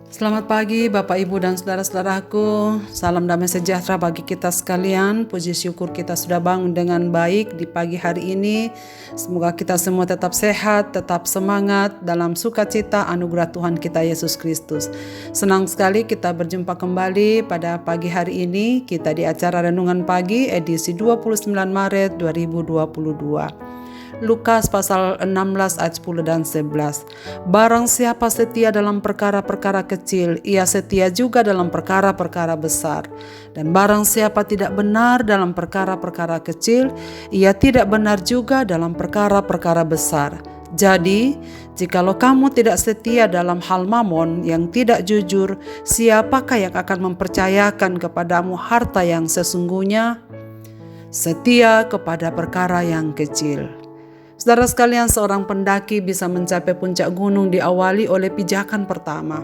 Selamat pagi Bapak Ibu dan saudara-saudaraku. Salam damai sejahtera bagi kita sekalian. Puji syukur kita sudah bangun dengan baik di pagi hari ini. Semoga kita semua tetap sehat, tetap semangat dalam sukacita anugerah Tuhan kita Yesus Kristus. Senang sekali kita berjumpa kembali pada pagi hari ini. Kita di acara Renungan Pagi edisi 29 Maret 2022. Lukas pasal 16 ayat 10 dan 11. Barang siapa setia dalam perkara-perkara kecil, ia setia juga dalam perkara-perkara besar. Dan barang siapa tidak benar dalam perkara-perkara kecil, ia tidak benar juga dalam perkara-perkara besar. Jadi, jikalau kamu tidak setia dalam hal mamon yang tidak jujur, siapakah yang akan mempercayakan kepadamu harta yang sesungguhnya? Setia kepada perkara yang kecil. Saudara sekalian, seorang pendaki bisa mencapai puncak gunung diawali oleh pijakan pertama.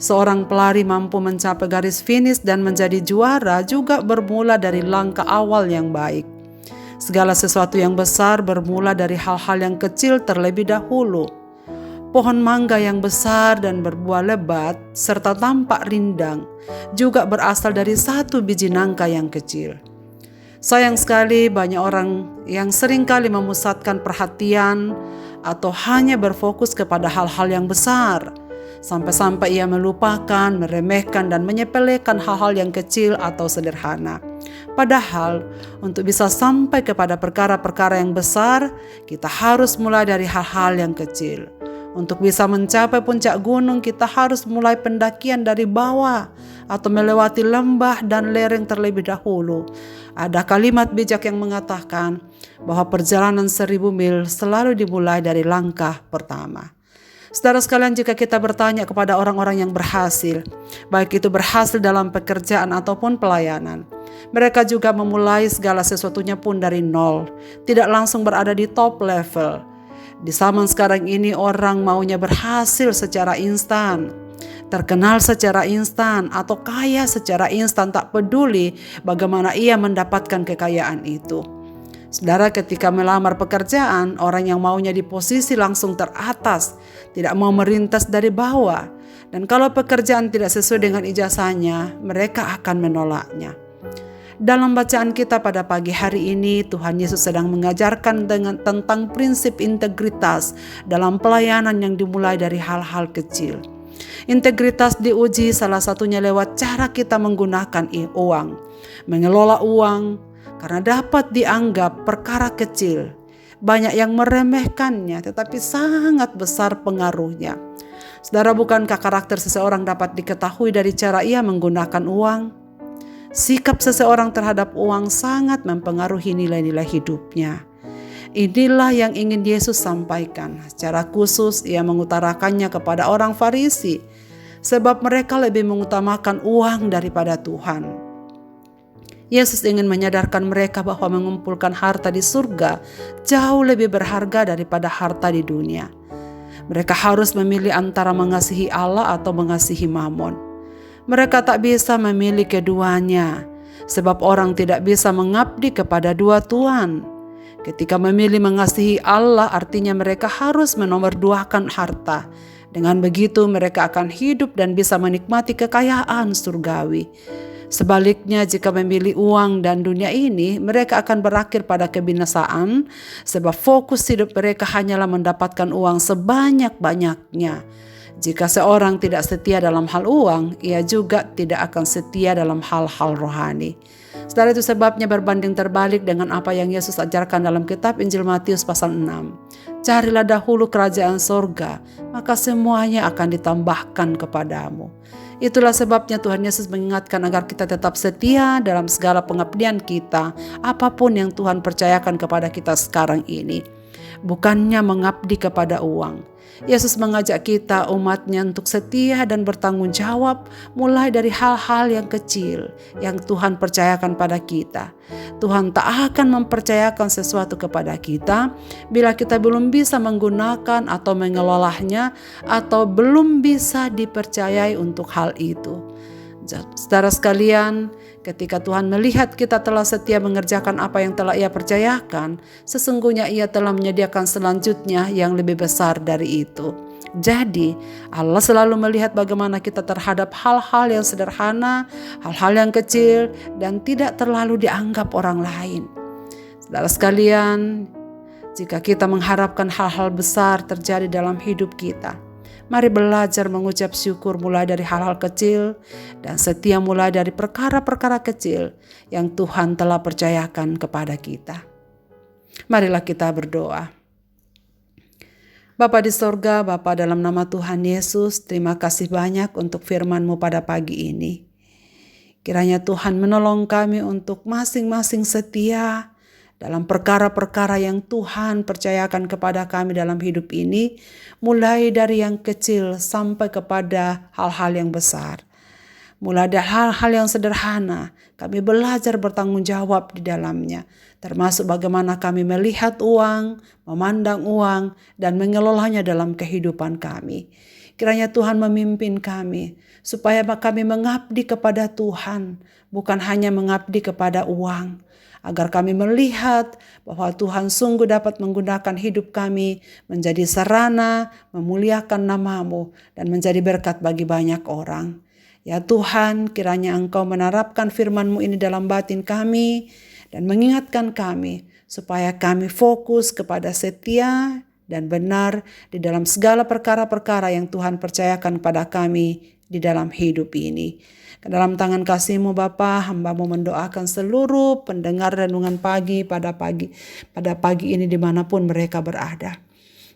Seorang pelari mampu mencapai garis finish dan menjadi juara juga bermula dari langkah awal yang baik. Segala sesuatu yang besar bermula dari hal-hal yang kecil terlebih dahulu. Pohon mangga yang besar dan berbuah lebat serta tampak rindang juga berasal dari satu biji nangka yang kecil. Sayang sekali banyak orang yang seringkali memusatkan perhatian atau hanya berfokus kepada hal-hal yang besar, sampai-sampai ia melupakan, meremehkan dan menyepelekan hal-hal yang kecil atau sederhana. Padahal untuk bisa sampai kepada perkara-perkara yang besar, kita harus mulai dari hal-hal yang kecil. Untuk bisa mencapai puncak gunung, kita harus mulai pendakian dari bawah atau melewati lembah dan lereng terlebih dahulu. Ada kalimat bijak yang mengatakan bahwa perjalanan 1000 mil selalu dimulai dari langkah pertama. Saudara sekalian, jika kita bertanya kepada orang-orang yang berhasil, baik itu berhasil dalam pekerjaan ataupun pelayanan, mereka juga memulai segala sesuatunya pun dari nol, tidak langsung berada di top level. Di zaman sekarang ini orang maunya berhasil secara instan, terkenal secara instan atau kaya secara instan, tak peduli bagaimana ia mendapatkan kekayaan itu. Saudara, ketika melamar pekerjaan, orang yang maunya di posisi langsung teratas, tidak mau merintas dari bawah. Dan kalau pekerjaan tidak sesuai dengan ijazahnya, mereka akan menolaknya. Dalam bacaan kita pada pagi hari ini, Tuhan Yesus sedang mengajarkan tentang prinsip integritas dalam pelayanan yang dimulai dari hal-hal kecil. Integritas diuji salah satunya lewat cara kita menggunakan uang, mengelola uang, karena dapat dianggap perkara kecil. Banyak yang meremehkannya, tetapi sangat besar pengaruhnya. Saudara, bukankah karakter seseorang dapat diketahui dari cara ia menggunakan uang? Sikap seseorang terhadap uang sangat mempengaruhi nilai-nilai hidupnya. Inilah yang ingin Yesus sampaikan. Secara khusus ia mengutarakannya kepada orang Farisi, sebab mereka lebih mengutamakan uang daripada Tuhan. Yesus ingin menyadarkan mereka bahwa mengumpulkan harta di surga jauh lebih berharga daripada harta di dunia. Mereka harus memilih antara mengasihi Allah atau mengasihi mamon. Mereka tak bisa memilih keduanya, sebab orang tidak bisa mengabdi kepada dua tuan. Ketika memilih mengasihi Allah, artinya mereka harus menomorduakan harta. Dengan begitu mereka akan hidup dan bisa menikmati kekayaan surgawi. Sebaliknya, jika memilih uang dan dunia ini, mereka akan berakhir pada kebinasaan, sebab fokus hidup mereka hanyalah mendapatkan uang sebanyak-banyaknya. Jika seorang tidak setia dalam hal uang, ia juga tidak akan setia dalam hal-hal rohani. Saudara, itu sebabnya berbanding terbalik dengan apa yang Yesus ajarkan dalam kitab Injil Matius pasal 6. Carilah dahulu kerajaan sorga, maka semuanya akan ditambahkan kepadamu. Itulah sebabnya Tuhan Yesus mengingatkan agar kita tetap setia dalam segala pengabdian kita, apapun yang Tuhan percayakan kepada kita sekarang ini. Bukannya mengabdi kepada uang. Yesus mengajak kita umatnya untuk setia dan bertanggung jawab mulai dari hal-hal yang kecil yang Tuhan percayakan pada kita. Tuhan tak akan mempercayakan sesuatu kepada kita bila kita belum bisa menggunakan atau mengelolanya atau belum bisa dipercayai untuk hal itu. Saudara sekalian, Ketika Tuhan melihat kita telah setia mengerjakan apa yang telah Ia percayakan, sesungguhnya Ia telah menyediakan selanjutnya yang lebih besar dari itu. Jadi Allah selalu melihat bagaimana kita terhadap hal-hal yang sederhana, hal-hal yang kecil, dan tidak terlalu dianggap orang lain. Saudara sekalian, jika kita mengharapkan hal-hal besar terjadi dalam hidup kita, mari belajar mengucap syukur mulai dari hal-hal kecil dan setia mulai dari perkara-perkara kecil yang Tuhan telah percayakan kepada kita. Marilah kita berdoa. Bapa di sorga, Bapa dalam nama Tuhan Yesus, terima kasih banyak untuk firman-Mu pada pagi ini. Kiranya Tuhan menolong kami untuk masing-masing setia dalam perkara-perkara yang Tuhan percayakan kepada kami dalam hidup ini, mulai dari yang kecil sampai kepada hal-hal yang besar. Mulai dari hal-hal yang sederhana, kami belajar bertanggung jawab di dalamnya, termasuk bagaimana kami melihat uang, memandang uang, dan mengelolanya dalam kehidupan kami. Kiranya Tuhan memimpin kami, supaya kami mengabdi kepada Tuhan, bukan hanya mengabdi kepada uang, agar kami melihat bahwa Tuhan sungguh dapat menggunakan hidup kami menjadi sarana memuliakan nama-Mu dan menjadi berkat bagi banyak orang. Ya Tuhan, kiranya Engkau menerapkan firman-Mu ini dalam batin kami dan mengingatkan kami supaya kami fokus kepada setia dan benar di dalam segala perkara-perkara yang Tuhan percayakan pada kami di dalam hidup ini. Ke dalam tangan kasih-Mu Bapa, hamba-Mu mendoakan seluruh pendengar renungan pagi pada pagi ini dimanapun mereka berada.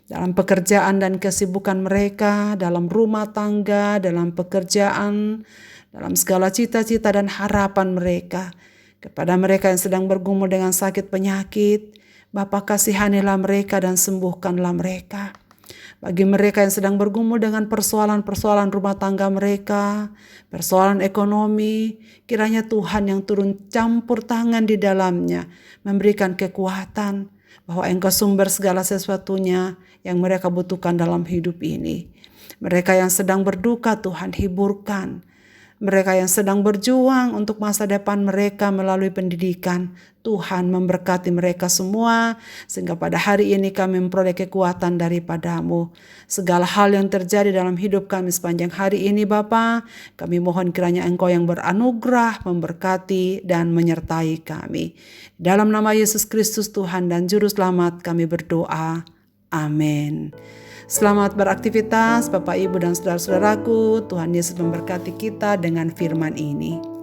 Dalam pekerjaan dan kesibukan mereka, dalam rumah tangga, dalam pekerjaan, dalam segala cita-cita dan harapan mereka. Kepada mereka yang sedang bergumul dengan sakit penyakit, Bapa kasihanilah mereka dan sembuhkanlah mereka. Bagi mereka yang sedang bergumul dengan persoalan-persoalan rumah tangga mereka, persoalan ekonomi, kiranya Tuhan yang turun campur tangan di dalamnya, memberikan kekuatan bahwa Engkau sumber segala sesuatunya yang mereka butuhkan dalam hidup ini. Mereka yang sedang berduka, Tuhan hiburkan. Mereka yang sedang berjuang untuk masa depan mereka melalui pendidikan, Tuhan memberkati mereka semua, sehingga pada hari ini kami memperoleh kekuatan daripada-Mu. Segala hal yang terjadi dalam hidup kami sepanjang hari ini Bapa, kami mohon kiranya Engkau yang beranugerah, memberkati, dan menyertai kami. Dalam nama Yesus Kristus Tuhan dan Juru Selamat kami berdoa. Amin. Selamat beraktivitas Bapak, Ibu, dan saudara-saudaraku. Tuhan Yesus memberkati kita dengan firman ini.